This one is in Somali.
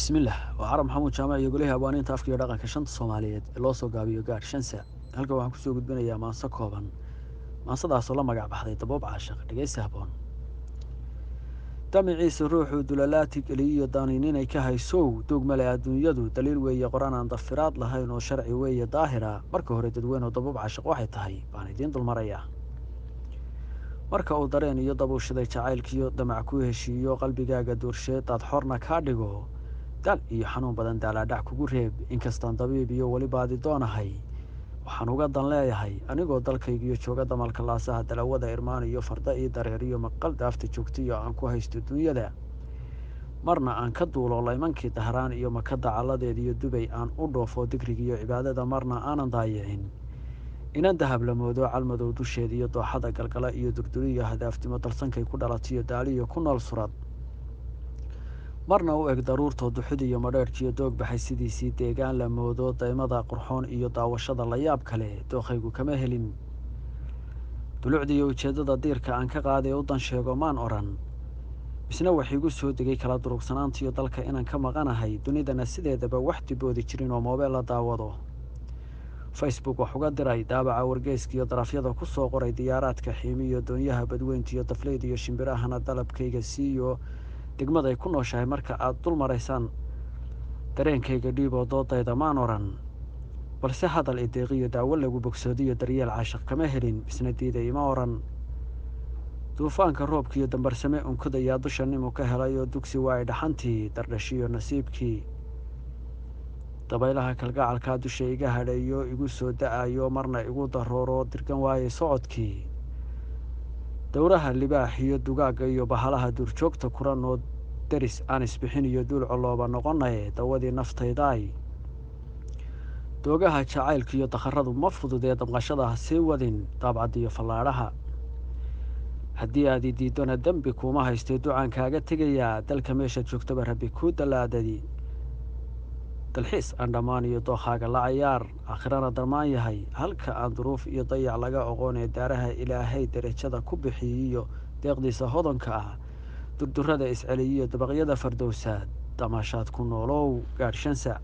bismillaah waa carab maxamuud jaamac iyo golihii abwaaniinta afka iyo dhaqanka shanta soomaaliyeed ee loo soo gaabiyo gaadh shansa halkan waxaan kusoo gudbinayaa maanso kooban maansadaasoo la magac baxday daboob caashaq dhegeysi haboon damiciisa ruuxuu dulalaati geliyiyo daniininay ka haysow duug male adduunyadu daliil weeye qoran aan dafiraad lahayn oo sharci weeye daahira marka hore dadweynoo daboob caashaq waxay tahay baan idiin dulmarayaa marka uu dareen iyo dabuushaday jacaylkiiyo damac ku heshiiyo qalbigaaga doorsheedaad xorna kaa dhigo daal iyo xanuun badan daalaadhac kugu reeb inkastaan dabiib iyo weli baadi doonahay waxaan uga dan leeyahay anigoo dalkaygiiyo jooga damalka laasaha dalawada irmaan iyo farda io dareeriyo maqal daafta joogtaiyo aan ku haysto dunyada marna aan ka duulo laymankii dahraan iyo maka dacalladeed iyo dubay aan u dhoofo digrigiiyo cibaadada marna aanan daayicin inan dahab la moodo calmadow dusheed iyo dooxada galgala iyo durduriyo hadaaftimo dalsankay ku dhalatiyo daaliyo ku nool surad marna u eg daruurtoo duxid iyo madheerhkiyo doog baxay sidiisii deegaan la moodo daymada qurxoon iyo daawashada la yaab kale dookhaygu kama helin dulucdiiyo ujeeddada diirka aan ka qaaday u dan sheego maan odhan misna wax igu soo degay kala durugsanaantiyo dalka inaan ka maqanahay dunidana sideedaba wax diboodi jirin oo moobeel la daawado facebook wax uga diray daabaca wargeyskiiyo darafyada ku soo qoray diyaaraadka xiimiyo doonyaha badweyntiiyo dafleyd iyo shimbirahana dalabkayga siiyo degmaday ku nooshahay marka aad dul maraysaan dareenkayga dhiiboo doodayda maan odhan balse hadal ideeqiyo daawo lagu bogsoodiyo daryeel caashaq kama helin misna diiday ima odhan duufaanka roobkiiyo dambarsame unkudayaa dusha nimu ka helay oo dugsi waay dhaxantii dardhashiyo nasiibkii dabaylaha kalgacalkaa dusha iga hadhaeyo igu soo da-ayo marna igu darooro dirgan waayey socodkii dowraha libaax iyo dugaagga iyo bahalaha duurjoogta kuran oo deris aan isbixin iyo duul colooba noqonaye dawadii naftaydaay doogaha jacaylka iyo dakharadu ma fududee damqashada ha sii wadin daabcaddiyo fallaadhaha haddii aad i diidona dembi kuuma haystee ducaan kaaga tegayaa dalka meeshaad joogtaba rabbi kuu dallaadadi dalxiis aan dhammaan iyo dookhaaga la cayaar aakhirana darmaan yahay halka aan duruuf iyo dayac laga oqoonee daaraha ilaahay derajada ku bixiyiyo deeqdiisa hodanka ah durdurada isceliyiyo dabaqyada fardowsaad damaashaad ku noolow gaadh shansa